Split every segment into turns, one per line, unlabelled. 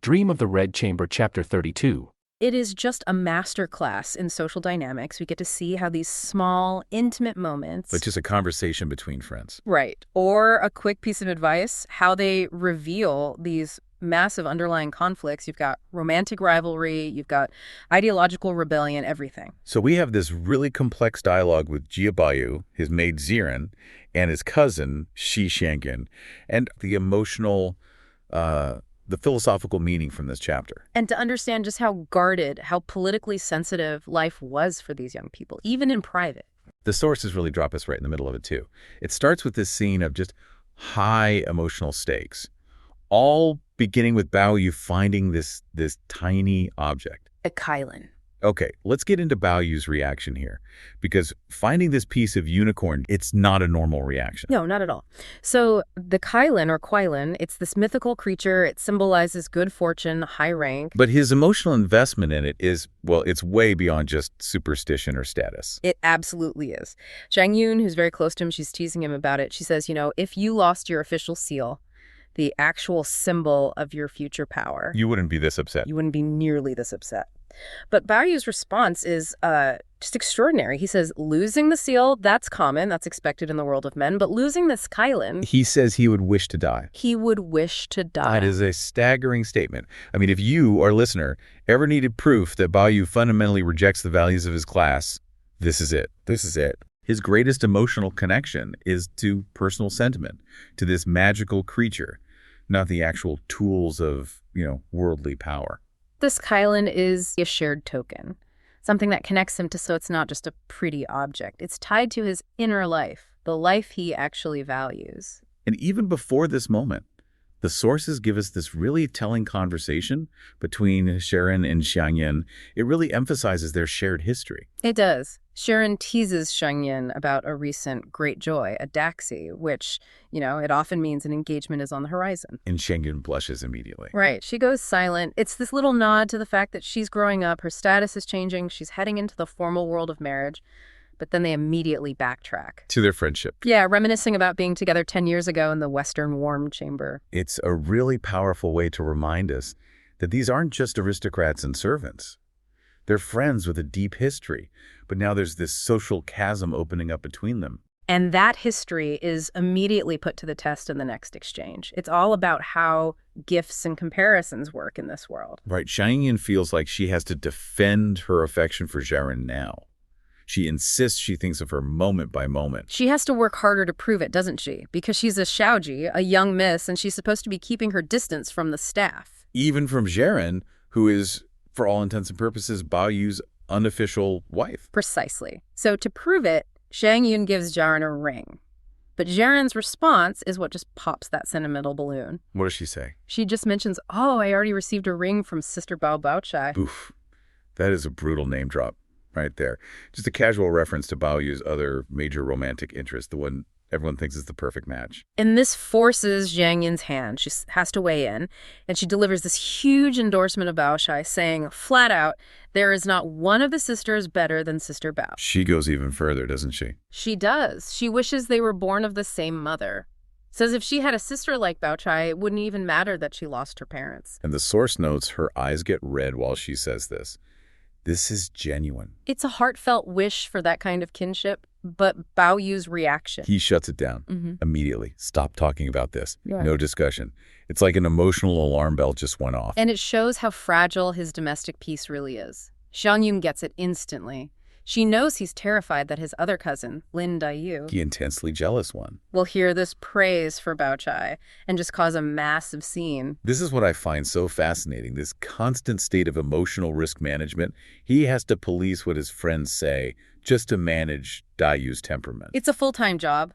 Dream of the Red Chamber, Chapter 32.
It is just a masterclass in social dynamics. We get to see how these small, intimate moments,
But just a conversation between friends.
right, or a quick piece of advice, how they reveal these massive underlying conflicts. You've got romantic rivalry, you've got ideological rebellion, everything.
So we have this really complex dialogue with Jia, his maid Ziren, and his cousin Shi Xiangyan, and the emotional, the philosophical meaning from this chapter.
And to understand just how guarded, how politically sensitive life was for these young people, even in private.
The sources really drop us right in the middle of it, too. It starts with this scene of just high emotional stakes, all beginning with Bao Yu finding this tiny object.
A Kylan.
Okay, let's get into Bao Yu's reaction here, because finding this piece of unicorn, it's not a normal reaction.
No, not at all. So the Kylan or Quailan, it's this mythical creature. It symbolizes good fortune, high rank.
But his emotional investment in it is, well, it's way beyond just superstition or status.
It absolutely is. Zhang Yun, who's very close to him, she's teasing him about it. She says, if you lost your official seal, the actual symbol of your future power,
You wouldn't be this upset.
you wouldn't be nearly this upset. But Bao Yu's response is just extraordinary. He says, losing the seal, that's common, that's expected in the world of men, but losing this Kylan,
He says he would wish to die.
he would wish to die.
That is a staggering statement. I mean, if you, our listener, ever needed proof that Bao Yu fundamentally rejects the values of his class, this is it. This is it. His greatest emotional connection is to personal sentiment, to this magical creature, not the actual tools of, worldly power.
This Kylan is a shared token, something that connects him to, so it's not just a pretty object. It's tied to his inner life, the life he actually values.
And even before this moment, the sources give us this really telling conversation between Sharon and Xiangyan. It really emphasizes their shared history.
It does. Sharon teases Xiangyan about a recent great joy, a daxi, which, it often means an engagement is on the horizon.
And Xiangyan blushes immediately.
Right. She goes silent. It's this little nod to the fact that she's growing up, her status is changing, she's heading into the formal world of marriage. But then they immediately backtrack
To their friendship.
Yeah, reminiscing about being together 10 years ago in the Western warm chamber.
It's a really powerful way to remind us that these aren't just aristocrats and servants. They're friends with a deep history, but now there's this social chasm opening up between them.
And that history is immediately put to the test in the next exchange. It's all about how gifts and comparisons work in this world.
Right, Xiangyan feels like she has to defend her affection for Sharon now. She insists she thinks of her moment by moment.
She has to work harder to prove it, doesn't she? Because she's a Xiaoji, a young miss, and she's supposed to be keeping her distance from the staff.
Even from Sharon, who is, for all intents and purposes, Bao Yu's unofficial wife.
Precisely. So to prove it, Zhang Yun gives Jaren a ring. But Jaren's response is what just pops that sentimental balloon.
What does she say?
She just mentions, I already received a ring from Sister Bao Baochai.
Oof, that is a brutal name drop right there. Just a casual reference to Bao Yu's other major romantic interest, the one everyone thinks is the perfect match.
And this forces Zhang Yun's hand. She has to weigh in, and she delivers this huge endorsement of Baochai, saying flat out, there is not one of the sisters better than Sister Bao.
She goes even further, doesn't she?
She does. She wishes they were born of the same mother. Says if she had a sister like Baochai, it wouldn't even matter that she lost her parents.
And the source notes her eyes get red while she says this. This is genuine.
It's a heartfelt wish for that kind of kinship, but Bao Yu's reaction.
He shuts it down immediately. Stop talking about this.
Yeah.
No discussion. It's like an emotional alarm bell just went off.
And it shows how fragile his domestic peace really is. Zhang Yun gets it instantly. She knows he's terrified that his other cousin, Lin Daiyu,
The intensely jealous one.
will hear this praise for Baochai and just cause a massive scene.
This is what I find so fascinating, this constant state of emotional risk management. He has to police what his friends say just to manage Daiyu's temperament.
It's a full-time job,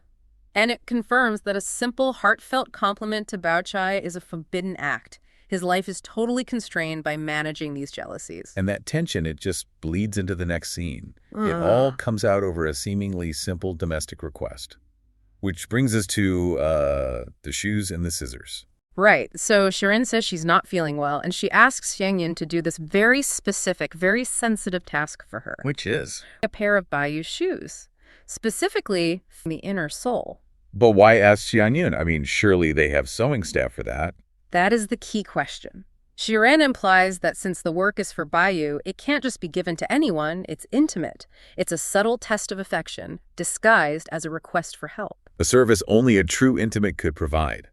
and it confirms that a simple, heartfelt compliment to Baochai is a forbidden act. His life is totally constrained by managing these jealousies.
And that tension, it just bleeds into the next scene. It all comes out over a seemingly simple domestic request. Which brings us to the shoes and the scissors.
Right. So Shirin says she's not feeling well, and she asks Xiang Yun to do this very specific, very sensitive task for her.
Which is?
A pair of Baiyu's shoes, specifically from the inner sole.
But why ask Xianyun? I mean, surely they have sewing staff for that.
That is the key question. Shiren implies that since the work is for Bayu, it can't just be given to anyone, it's intimate. It's a subtle test of affection, disguised as a request for help.
A service only a true intimate could provide.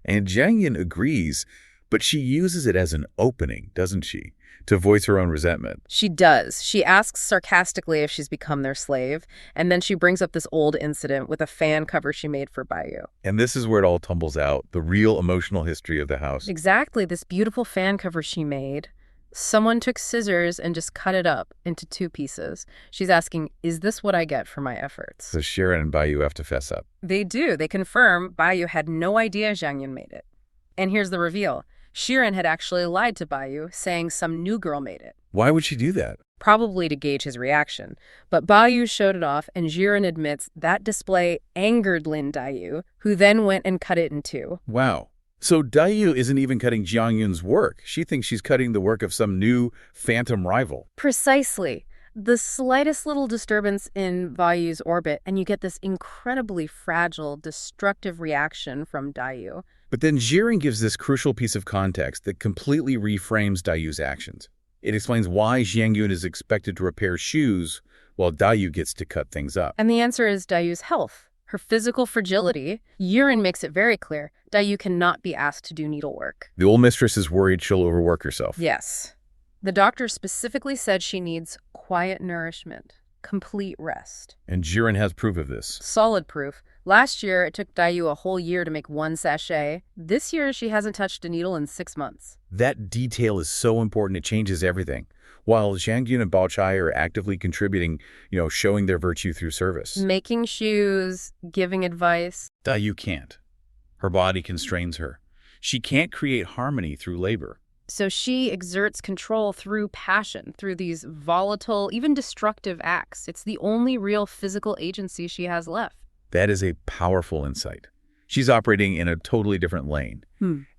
And Jiang Yin agrees, but she uses it as an opening, doesn't she, to voice her own resentment.
She does. She asks sarcastically if she's become their slave, and then she brings up this old incident with a fan cover she made for Bayu.
And this is where it all tumbles out, the real emotional history of the house.
Exactly, this beautiful fan cover she made. Someone took scissors and just cut it up into 2 pieces. She's asking, is this what I get for my efforts?
So Shiren and Bayu have to fess up.
They do. They confirm Bayu had no idea Jiang Yin made it. And here's the reveal. Shiren had actually lied to Bayu, saying some new girl made it.
Why would she do that?
Probably to gauge his reaction. But Bayu showed it off, and Jiren admits that display angered Lin Dayu, who then went and cut it in 2.
Wow. So Dayu isn't even cutting Jiang Yun's work. She thinks she's cutting the work of some new phantom rival.
Precisely. The slightest little disturbance in Bayu's orbit, and you get this incredibly fragile, destructive reaction from Dayu.
But then Jiren gives this crucial piece of context that completely reframes Dayu's actions. It explains why Jiang Yun is expected to repair shoes while Dayu gets to cut things up.
And the answer is Dayu's health, her physical fragility. Jiren makes it very clear Dayu cannot be asked to do needlework.
The old mistress is worried she'll overwork herself.
Yes. The doctor specifically said she needs quiet nourishment, complete rest.
And Jiren has proof of this.
Solid proof. Last year, it took Dayu a whole year to make 1 sachet. This year, she hasn't touched a needle in 6 months.
That detail is so important, it changes everything. While Jiang Yun and Bao Chai are actively contributing, showing their virtue through service.
Making shoes, giving advice.
Dayu can't. Her body constrains her. She can't create harmony through labor.
So she exerts control through passion, through these volatile, even destructive acts. It's the only real physical agency she has left.
That is a powerful insight. She's operating in a totally different lane.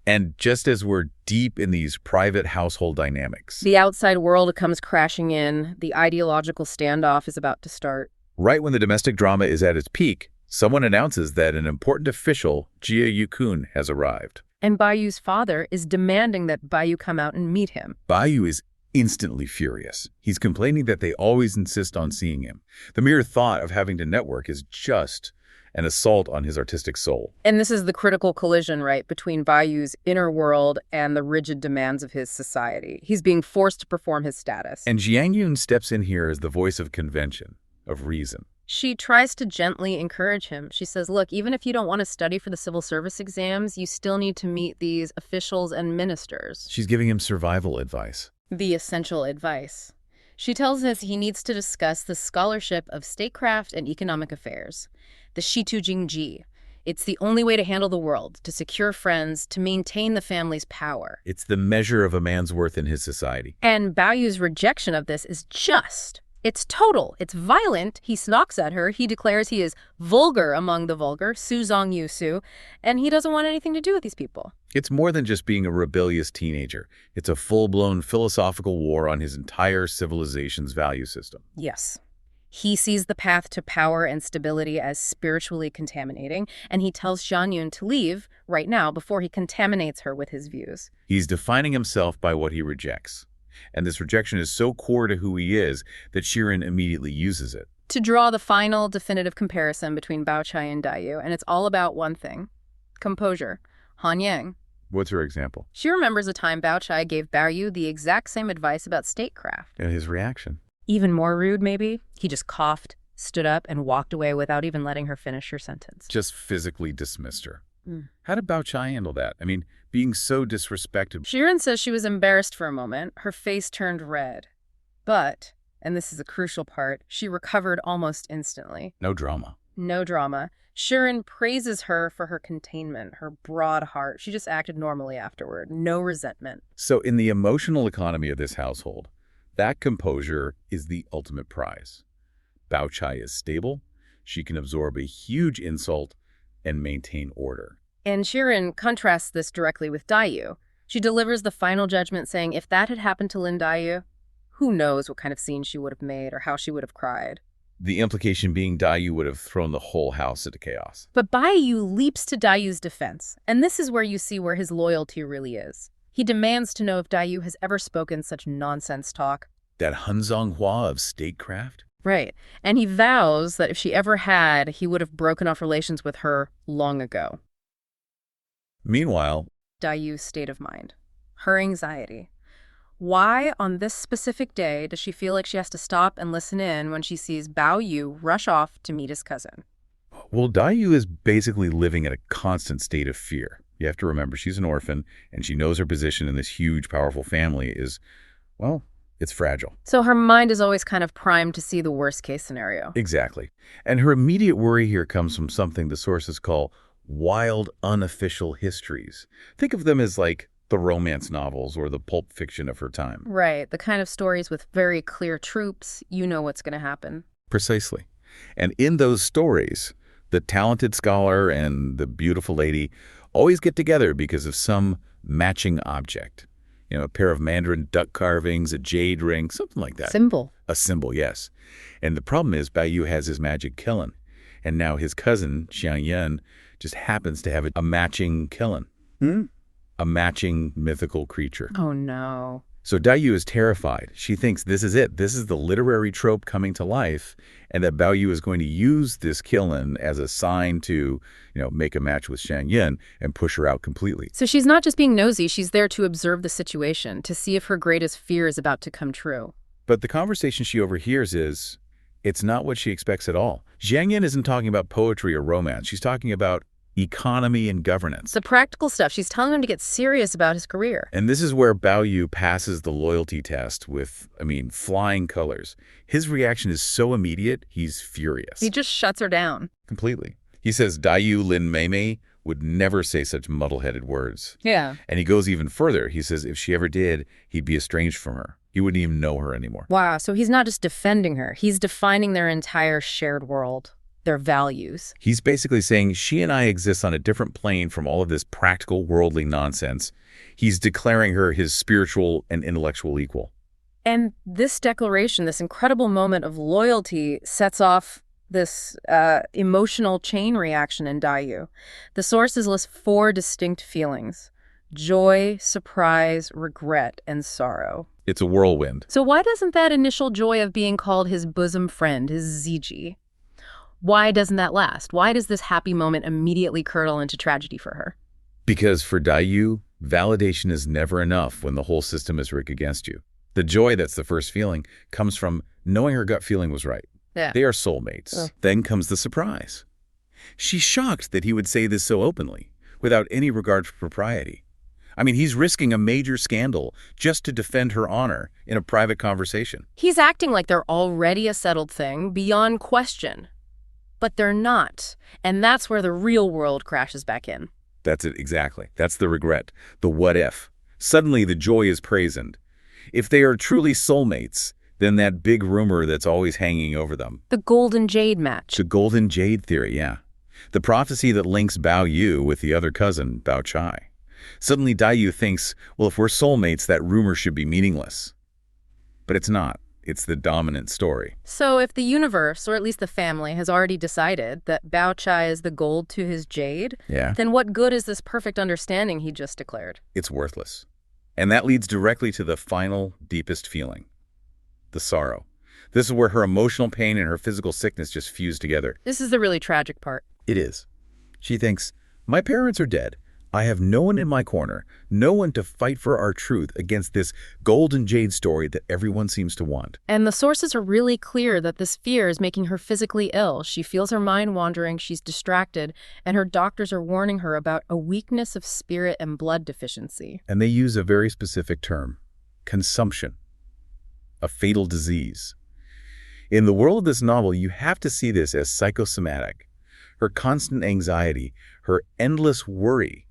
And just as we're deep in these private household dynamics,
the outside world comes crashing in. The ideological standoff is about to start.
Right when the domestic drama is at its peak, someone announces that an important official, Jia Yukun, has arrived.
And Bayu's father is demanding that Bayu come out and meet him.
Bayu is instantly furious. He's complaining that they always insist on seeing him. The mere thought of having to network is just an assault on his artistic soul.
And this is the critical collision, right, between Bayu's inner world and the rigid demands of his society. He's being forced to perform his status.
And Jiang Yun steps in here as the voice of convention, of reason.
She tries to gently encourage him. She says, look, even if you don't want to study for the civil service exams, you still need to meet these officials and ministers.
She's giving him survival advice.
The essential advice. She tells us he needs to discuss the scholarship of statecraft and economic affairs, the Shitu Jingji. It's the only way to handle the world, to secure friends, to maintain the family's power.
It's the measure of a man's worth in his society.
And Baoyu's rejection of this is just. It's total. It's violent. He snocks at her. He declares he is vulgar among the vulgar, Suzong Yusu, and he doesn't want anything to do with these people.
It's more than just being a rebellious teenager. It's a full-blown philosophical war on his entire civilization's value system.
Yes. He sees the path to power and stability as spiritually contaminating, and he tells Xianyun to leave right now before he contaminates her with his views.
He's defining himself by what he rejects. And this rejection is so core to who he is that Shiren immediately uses it.
To draw the final definitive comparison between Bao Chai and Dayu, and it's all about one thing: composure. Han Yang.
What's her example?
She remembers a time Bao Chai gave Baoyu the exact same advice about statecraft.
And his reaction?
Even more rude, maybe? He just coughed, stood up, and walked away without even letting her finish her sentence.
Just physically dismissed her. How did Bao Chai handle that? I mean, being so disrespected.
Shiren says she was embarrassed for a moment. Her face turned red. But, and this is a crucial part, she recovered almost instantly.
No drama.
No drama. Shiren praises her for her containment, her broad heart. She just acted normally afterward. No resentment.
So in the emotional economy of this household, that composure is the ultimate prize. Bao Chai is stable. She can absorb a huge insult and maintain order.
And Shiren contrasts this directly with Dayu. She delivers the final judgment saying if that had happened to Lin Dayu, who knows what kind of scene she would have made or how she would have cried.
The implication being Dayu would have thrown the whole house into chaos.
But Bayu leaps to Dayu's defense, and this is where you see where his loyalty really is. He demands to know if Dayu has ever spoken such nonsense talk.
That Hunzonghua of statecraft?
Right. And he vows that if she ever had, he would have broken off relations with her long ago.
Meanwhile,
Dayu's state of mind. Her anxiety. Why, on this specific day, does she feel like she has to stop and listen in when she sees Bao Yu rush off to meet his cousin?
well, Dayu is basically living in a constant state of fear. You have to remember, she's an orphan, and she knows her position in this huge, powerful family is, well, it's fragile.
So her mind is always kind of primed to see the worst-case scenario.
Exactly. And her immediate worry here comes from something the sources call wild, unofficial histories. Think of them as like the romance novels or the pulp fiction of her time.
Right, the kind of stories with very clear tropes, you know what's going to happen.
Precisely. And in those stories, the talented scholar and the beautiful lady always get together because of some matching object. You know, a pair of mandarin duck carvings, a jade ring, something like that.
Symbol.
A symbol, yes. And the problem is Bayu has his magic kiln. And now his cousin, Xiang Yan, just happens to have a matching kiln. A matching mythical creature.
Oh, no.
So Dayu is terrified. She thinks this is it. This is the literary trope coming to life, and that Bao Yu is going to use this kiln as a sign to, make a match with Shang Yin and push her out completely.
So she's not just being nosy, she's there to observe the situation, to see if her greatest fear is about to come true.
But the conversation she overhears is, it's not what she expects at all. Zhang Yin isn't talking about poetry or romance. She's talking about economy and governance.
The practical stuff. She's telling him to get serious about his career.
And this is where Bao Yu passes the loyalty test with, flying colors. His reaction is so immediate, he's furious.
He just shuts her down.
Completely. He says Dayu Lin Meimei would never say such muddle-headed words.
Yeah.
And he goes even further. He says if she ever did, he'd be estranged from her. He wouldn't even know her anymore.
Wow, so he's not just defending her. He's defining their entire shared world. Their values.
He's basically saying she and I exist on a different plane from all of this practical worldly nonsense. He's declaring her his spiritual and intellectual equal.
And this declaration, this incredible moment of loyalty, sets off this emotional chain reaction in Dayu. The sources list 4 distinct feelings: joy, surprise, regret, and sorrow.
It's a whirlwind.
So why doesn't that initial joy of being called his bosom friend, his Ziji, why doesn't that last? Why does this happy moment immediately curdle into tragedy for her?
Because for Dayu, validation is never enough when the whole system is rigged against you. The joy that's the first feeling comes from knowing her gut feeling was right.
Yeah.
They are soulmates. Then comes the surprise. She's shocked that he would say this so openly, without any regard for propriety. He's risking a major scandal just to defend her honor in a private conversation.
He's acting like they're already a settled thing, beyond question. But they're not. And that's where the real world crashes back in.
That's it, exactly. That's the regret, the what if. Suddenly the joy is praised. If they are truly soulmates, then that big rumor that's always hanging over them.
The golden jade match.
The golden jade theory, yeah. The prophecy that links Bao Yu with the other cousin, Bao Chai. Suddenly Dayu thinks, well, if we're soulmates, that rumor should be meaningless. But it's not. It's the dominant story.
So if the universe, or at least the family, has already decided that Bao Chai is the gold to his jade, then what good is this perfect understanding he just declared?
It's worthless. And that leads directly to the final, deepest feeling, the sorrow. This is where her emotional pain and her physical sickness just fuse together.
This is the really tragic part.
It is. She thinks, my parents are dead. I have no one in my corner, no one to fight for our truth against this golden jade story that everyone seems to want.
And the sources are really clear that this fear is making her physically ill. She feels her mind wandering, she's distracted, and her doctors are warning her about a weakness of spirit and blood deficiency.
And they use a very specific term, consumption, a fatal disease. In the world of this novel, you have to see this as psychosomatic. Her constant anxiety, her endless worry,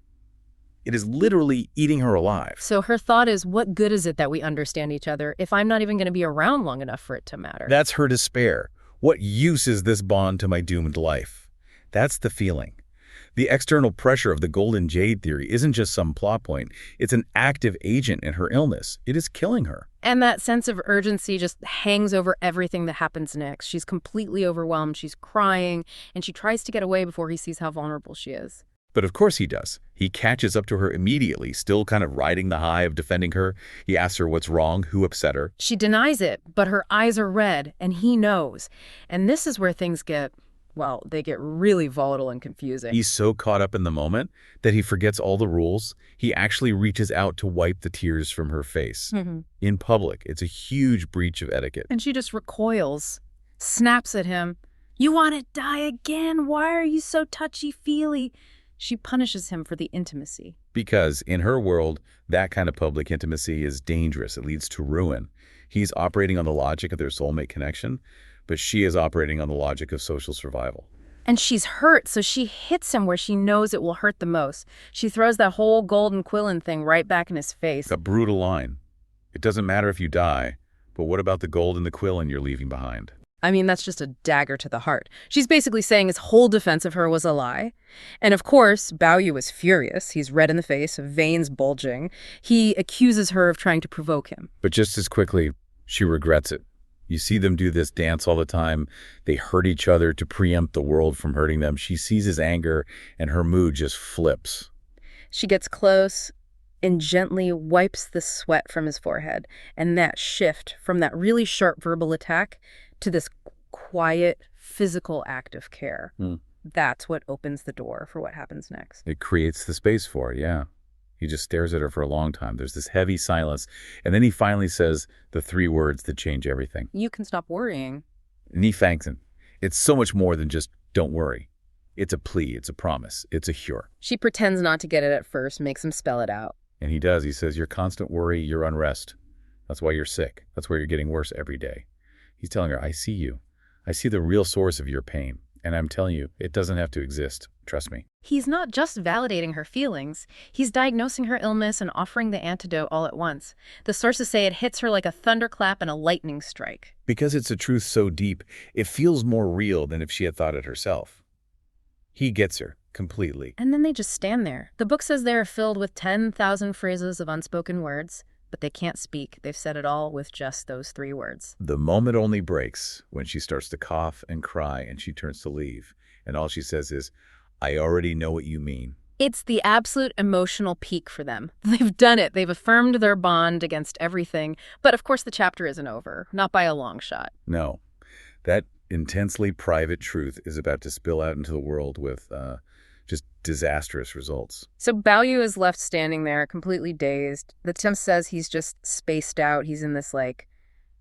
it is literally eating her alive.
So her thought is, what good is it that we understand each other if I'm not even going to be around long enough for it to matter?
That's her despair. What use is this bond to my doomed life? That's the feeling. The external pressure of the golden jade theory isn't just some plot point. It's an active agent in her illness. It is killing her.
And that sense of urgency just hangs over everything that happens next. She's completely overwhelmed. She's crying, and she tries to get away before he sees how vulnerable she is.
But of course he does. He catches up to her immediately, still kind of riding the high of defending her. He asks her what's wrong, who upset her.
She denies it, but her eyes are red, and he knows. And this is where things get, well, they get really volatile and confusing.
He's so caught up in the moment that he forgets all the rules. He actually reaches out to wipe the tears from her face. In public. It's a huge breach of etiquette.
And she just recoils, snaps at him. You want to die again? Why are you so touchy-feely? She punishes him for the intimacy.
Because in her world, that kind of public intimacy is dangerous. It leads to ruin. He's operating on the logic of their soulmate connection, but she is operating on the logic of social survival.
And she's hurt, so she hits him where she knows it will hurt the most. She throws that whole golden quillin thing right back in his face.
A brutal line. It doesn't matter if you die, but what about the gold and the quillin you're leaving behind?
I mean, that's just a dagger to the heart. She's basically saying his whole defense of her was a lie. And of course, Bao Yu is furious. He's red in the face, veins bulging. He accuses her of trying to provoke him.
But just as quickly, she regrets it. You see them do this dance all the time. They hurt each other to preempt the world from hurting them. She sees his anger, and her mood just flips.
She gets close and gently wipes the sweat from his forehead. And that shift from that really sharp verbal attack to this quiet, physical act of care. That's what opens the door for what happens next.
It creates the space for it, yeah. He just stares at her for a long time. There's this heavy silence. And then he finally says the 3 words that change everything.
You can stop worrying.
And he thanks him. It's so much more than just don't worry. It's a plea. It's a promise. It's a cure.
She pretends not to get it at first, makes him spell it out.
And he does. He says, your constant worry, your unrest. That's why you're sick. That's why you're getting worse every day. He's telling her, I see you. I see the real source of your pain. And I'm telling you, it doesn't have to exist. Trust me.
He's not just validating her feelings. He's diagnosing her illness and offering the antidote all at once. The sources say it hits her like a thunderclap and a lightning strike.
Because it's a truth so deep, it feels more real than if she had thought it herself. He gets her completely.
And then they just stand there. The book says they are filled with 10,000 phrases of unspoken words, but they can't speak. They've said it all with just those 3 words.
The moment only breaks when she starts to cough and cry and she turns to leave. And all she says is, I already know what you mean.
It's the absolute emotional peak for them. They've done it. They've affirmed their bond against everything. But of course the chapter isn't over, not by a long shot.
No. That intensely private truth is about to spill out into the world with just disastrous results.
So Bao Yu is left standing there, completely dazed. The Tim says he's just spaced out. He's in this,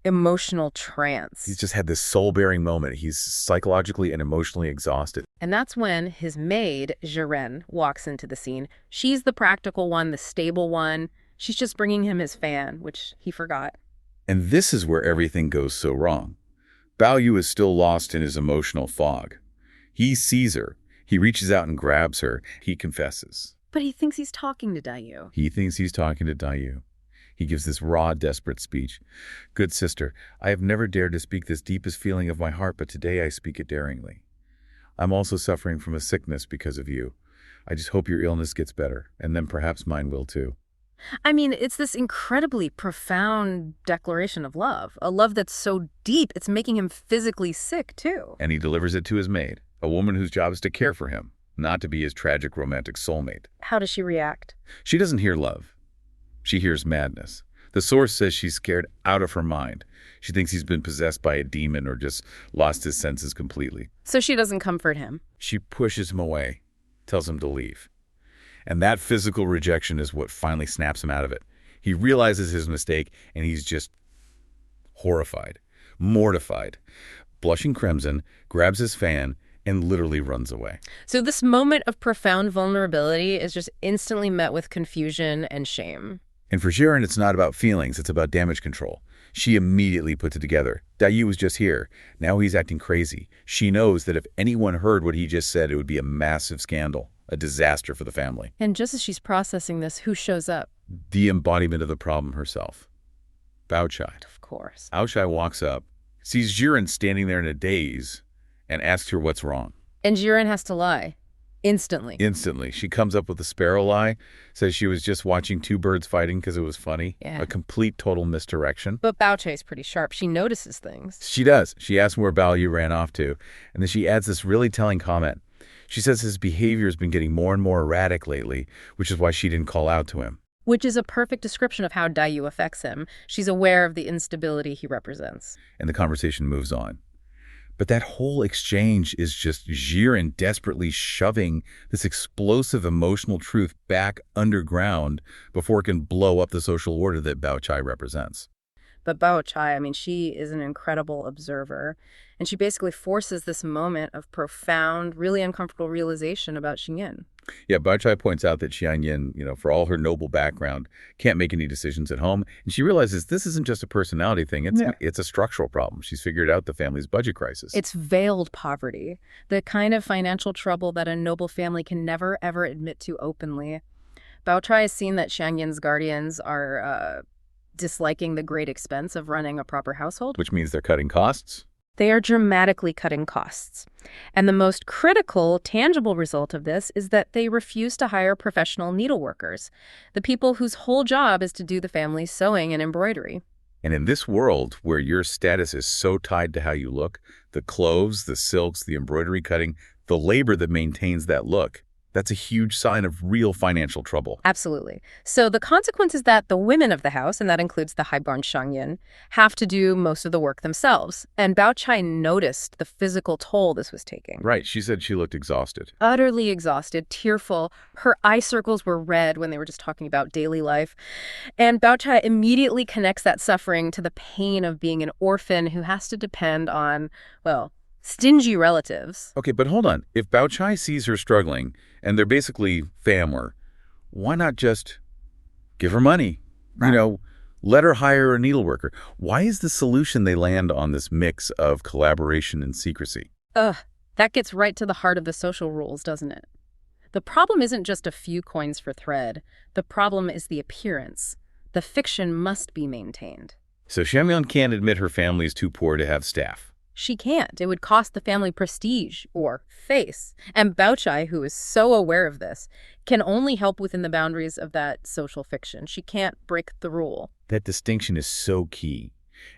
emotional trance.
He's just had this soul-bearing moment. He's psychologically and emotionally exhausted.
And that's when his maid, Jiren, walks into the scene. She's the practical one, the stable one. She's just bringing him his fan, which he forgot.
And this is where everything goes so wrong. Bao Yu is still lost in his emotional fog. He sees her. He reaches out and grabs her. He confesses.
But he thinks he's talking to Dayu.
He thinks he's talking to Dayu. He gives this raw, desperate speech. Good sister, I have never dared to speak this deepest feeling of my heart, but today I speak it daringly. I'm also suffering from a sickness because of you. I just hope your illness gets better, and then perhaps mine will too.
I mean, it's this incredibly profound declaration of love. A love that's so deep, it's making him physically sick, too.
And he delivers it to his maid, a woman whose job is to care for him, not to be his tragic romantic soulmate.
How does she react?
She doesn't hear love. She hears madness. The source says she's scared out of her mind. She thinks he's been possessed by a demon or just lost his senses completely.
So she doesn't comfort him.
She pushes him away, tells him to leave. And that physical rejection is what finally snaps him out of it. He realizes his mistake, and he's just horrified, mortified. Blushing crimson, grabs his fan, and literally runs away.
So this moment of profound vulnerability is just instantly met with confusion and shame.
And for Jiren, it's not about feelings, it's about damage control. She immediately puts it together. Dayu was just here. Now he's acting crazy. She knows that if anyone heard what he just said, it would be a massive scandal, a disaster for the family.
And just as she's processing this, who shows up?
The embodiment of the problem herself. Bao Chai.
Of course.
Bao Chai walks up, sees Jiren standing there in a daze, and asks her what's wrong.
And Jiren has to lie. Instantly.
Instantly. She comes up with a sparrow lie, says she was just watching 2 birds fighting because it was funny.
Yeah.
A complete total misdirection.
But Bao Chai's pretty sharp. She notices things.
She does. She asks him where Bao Yu ran off to, and then she adds this really telling comment. She says his behavior has been getting more and more erratic lately, which is why she didn't call out to him.
Which is a perfect description of how Dayu affects him. She's aware of the instability he represents.
And the conversation moves on. But that whole exchange is just Jiren desperately shoving this explosive emotional truth back underground before it can blow up the social order that Bao Chai represents.
But Bao Chai, she is an incredible observer. And she basically forces this moment of profound, really uncomfortable realization about Xingyin.
Yeah, Bao Chai points out that Xiangyin, for all her noble background, can't make any decisions at home. And she realizes this isn't just a personality thing. It's a structural problem. She's figured out the family's budget crisis.
It's veiled poverty, the kind of financial trouble that a noble family can never, ever admit to openly. Bao Chai has seen that Xiangyin's guardians are disliking the great expense of running a proper household.
Which means they're cutting costs?
They are dramatically cutting costs. And the most critical, tangible result of this is that they refuse to hire professional needleworkers, the people whose whole job is to do the family's sewing and embroidery.
And in this world where your status is so tied to how you look, the clothes, the silks, the embroidery cutting, the labor that maintains that look, that's a huge sign of real financial trouble.
Absolutely. So the consequence is that the women of the house, and that includes the highborn Xiangyin, have to do most of the work themselves. And Bao Chai noticed the physical toll this was taking.
Right. She said she looked exhausted.
Utterly exhausted, tearful. Her eye circles were red when they were just talking about daily life. And Bao Chai immediately connects that suffering to the pain of being an orphan who has to depend on, stingy relatives.
Okay, but hold on. If Bao Chai sees her struggling, and they're basically family, why not just give her money?
Right.
Let her hire a needleworker. Why is the solution they land on this mix of collaboration and secrecy?
That gets right to the heart of the social rules, doesn't it? The problem isn't just a few coins for thread. The problem is the appearance. The fiction must be maintained.
So Xiangyan can't admit her family is too poor to have staff.
She can't. It would cost the family prestige or face. And Bao Chai, who is so aware of this, can only help within the boundaries of that social fiction. She can't break the rule.
That distinction is so key.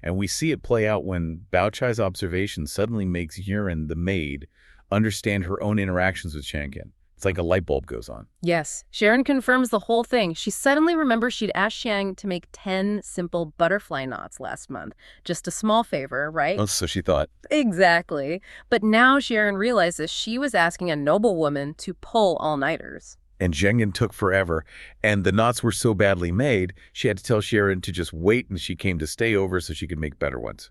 And we see it play out when Bao Chai's observation suddenly makes Yuren, the maid, understand her own interactions with Xiangyan. It's like a light bulb goes on.
Yes. Sharon confirms the whole thing. She suddenly remembers she'd asked Xiang to make 10 simple butterfly knots last month. Just a small favor, right?
Oh, so she thought.
Exactly. But now Sharon realizes she was asking a noble woman to pull all-nighters.
And Xiangyan took forever, and the knots were so badly made, she had to tell Sharon to just wait, and she came to stay over so she could make better ones.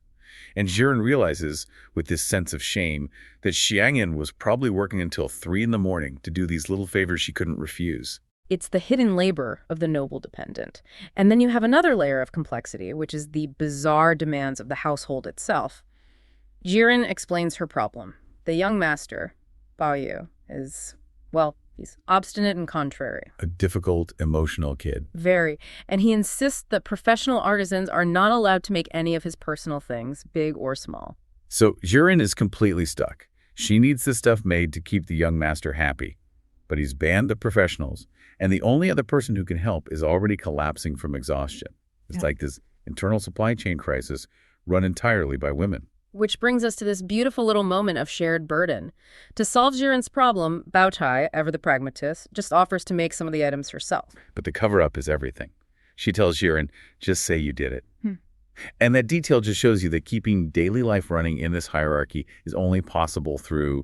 And Jiren realizes, with this sense of shame, that Xiangyan was probably working until 3 in the morning to do these little favors she couldn't refuse.
It's the hidden labor of the noble dependent. And then you have another layer of complexity, which is the bizarre demands of the household itself. Jiren explains her problem. The young master, Bao Yu, is, he's obstinate and contrary.
A difficult, emotional kid.
Very. And he insists that professional artisans are not allowed to make any of his personal things, big or small.
So Jiren is completely stuck. She needs this stuff made to keep the young master happy. But he's banned the professionals, and the only other person who can help is already collapsing from exhaustion. It's like this internal supply chain crisis run entirely by women.
Which brings us to this beautiful little moment of shared burden. To solve Jiren's problem, Bao Chai, ever the pragmatist, just offers to make some of the items herself.
But the cover-up is everything. She tells Jiren, just say you did it. And that detail just shows you that keeping daily life running in this hierarchy is only possible through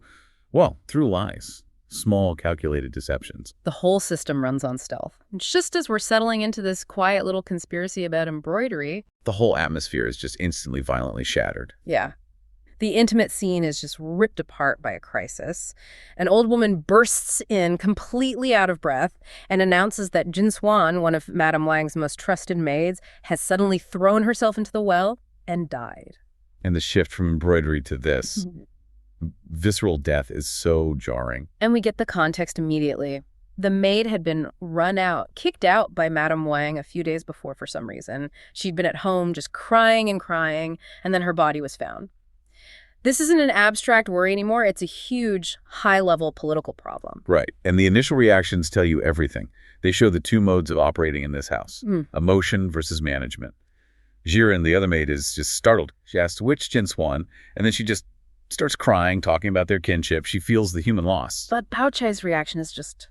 lies. Small, calculated deceptions.
The whole system runs on stealth. And just as we're settling into this quiet little conspiracy about embroidery,
the whole atmosphere is just instantly violently shattered.
Yeah. The intimate scene is just ripped apart by a crisis. An old woman bursts in, completely out of breath, and announces that Jinchuan, one of Madame Wang's most trusted maids, has suddenly thrown herself into the well and died.
And the shift from embroidery to this visceral death is so jarring.
And we get the context immediately. The maid had been kicked out by Madame Wang a few days before for some reason. She'd been at home just crying and crying, and then her body was found. This isn't an abstract worry anymore. It's a huge, high-level political problem.
Right. And the initial reactions tell you everything. They show the two modes of operating in this house. Emotion versus management. Jiren, the other maid, is just startled. She asks which Jinchuan, and then she just starts crying, talking about their kinship. She feels the human loss.
But Bao Chai's reaction is just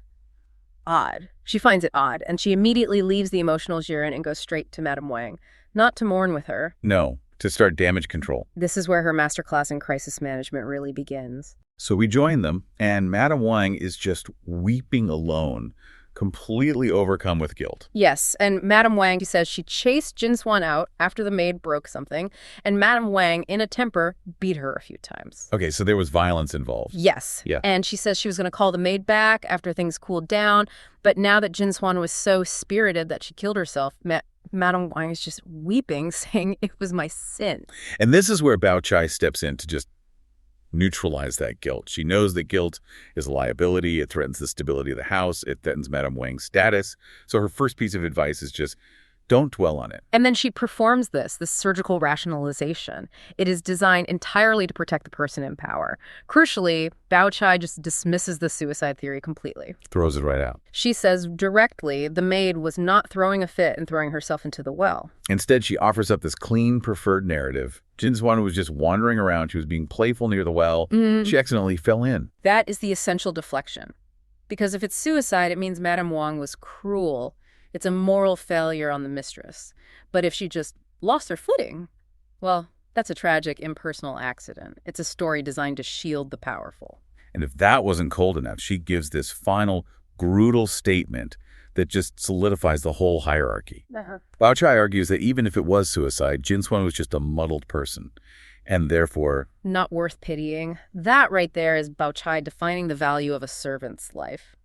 odd. She finds it odd, and she immediately leaves the emotional Jiren and goes straight to Madame Wang, not to mourn with her.
No, to start damage control.
This is where her masterclass in crisis management really begins.
So we join them, and Madame Wang is just weeping alone, completely overcome with guilt.
Yes, and Madame Wang says she chased Jinchuan out after the maid broke something, and Madame Wang, in a temper, beat her a few times.
Okay, so there was violence involved.
Yes.
Yeah.
And she says she was going to call the maid back after things cooled down, but now that Jinchuan was so spirited that she killed herself, Madame Wang is just weeping, saying it was my sin.
And this is where Bao Chai steps in to just neutralize that guilt. She knows that guilt is a liability. It threatens the stability of the house. It threatens Madame Wang's status. So her first piece of advice is just don't dwell on it.
And then she performs this surgical rationalization. It is designed entirely to protect the person in power. Crucially, Bao Chai just dismisses the suicide theory completely.
Throws it right out.
She says directly the maid was not throwing a fit and throwing herself into the well.
Instead, she offers up this clean, preferred narrative. Jinchuan was just wandering around. She was being playful near the well. She accidentally fell in.
That is the essential deflection. Because if it's suicide, it means Madame Wang was cruel. It's a moral failure on the mistress. But if she just lost her footing, well, that's a tragic, impersonal accident. It's a story designed to shield the powerful.
And if that wasn't cold enough, she gives this final, brutal statement that just solidifies the whole hierarchy. Bao Chai argues that even if it was suicide, Jinchuan was just a muddled person, and therefore
not worth pitying. That right there is Bao Chai defining the value of a servant's life.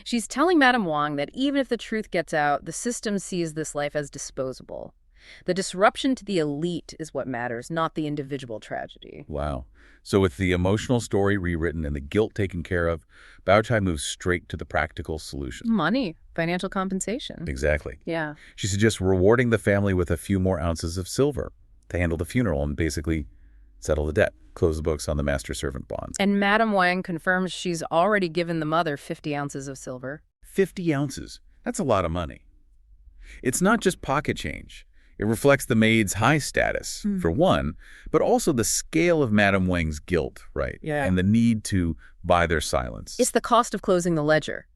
She's telling Madame Wang that even if the truth gets out, the system sees this life as disposable. The disruption to the elite is what matters, not the individual tragedy.
Wow. So with the emotional story rewritten and the guilt taken care of, Bao Chai moves straight to the practical solution.
Money, financial compensation.
Exactly.
Yeah.
She suggests rewarding the family with a few more ounces of silver to handle the funeral and basically settle the debt, close the books on the master-servant bonds.
And Madame Wang confirms she's already given the mother 50 ounces of silver.
50 ounces. That's a lot of money. It's not just pocket change. It reflects the maid's high status, for one, but also the scale of Madame Wang's guilt, right?
Yeah.
And the need to buy their silence.
It's the cost of closing the ledger.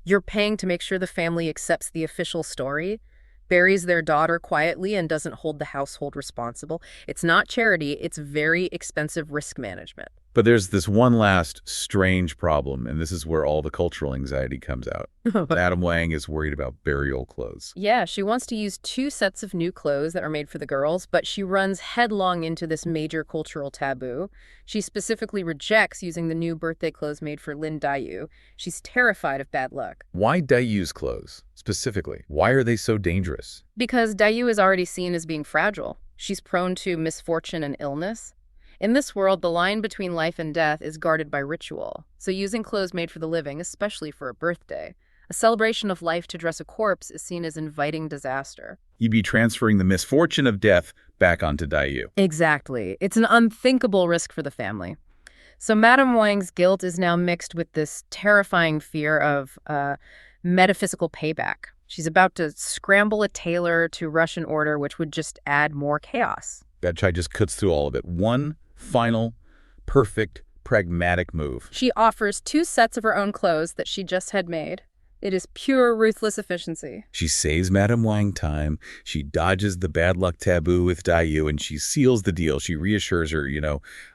You're paying to make sure the family accepts the official story, buries their daughter quietly, and doesn't hold the household responsible. It's not charity, it's very expensive risk management.
But there's this one last strange problem, and this is where all the cultural anxiety comes out. Madame Wang is worried about burial clothes.
Yeah, she wants to use 2 sets of new clothes that are made for the girls, but she runs headlong into this major cultural taboo. She specifically rejects using the new birthday clothes made for Lin Daiyu. She's terrified of bad luck.
Why Daiyu's clothes, specifically? Why are they so dangerous?
Because Daiyu is already seen as being fragile. She's prone to misfortune and illness. In this world, the line between life and death is guarded by ritual. So using clothes made for the living, especially for a birthday, a celebration of life to dress a corpse is seen as inviting disaster.
You'd be transferring the misfortune of death back onto Daiyu.
Exactly. It's an unthinkable risk for the family. So Madame Wang's guilt is now mixed with this terrifying fear of metaphysical payback. She's about to scramble a tailor to rush an order, which would just add more chaos.
Bao Chai just cuts through all of it. One final, perfect, pragmatic move.
She offers 2 sets of her own clothes that she just had made. It is pure, ruthless efficiency.
She saves Madame Wang time. She dodges the bad luck taboo with Daiyu, and she seals the deal. She reassures her,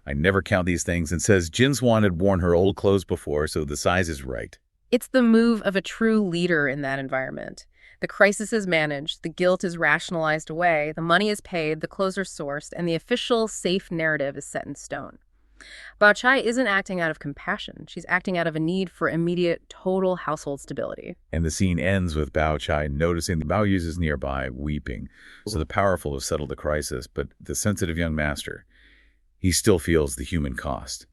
I never count these things, and says Jinchuan had worn her old clothes before, so the size is right.
It's the move of a true leader in that environment. The crisis is managed, the guilt is rationalized away, the money is paid, the clothes are sourced, and the official safe narrative is set in stone. Bao Chai isn't acting out of compassion. She's acting out of a need for immediate, total household stability.
And the scene ends with Bao Chai noticing the Bao Yu is nearby, weeping. So the powerful have settled the crisis, but the sensitive young master, he still feels the human cost.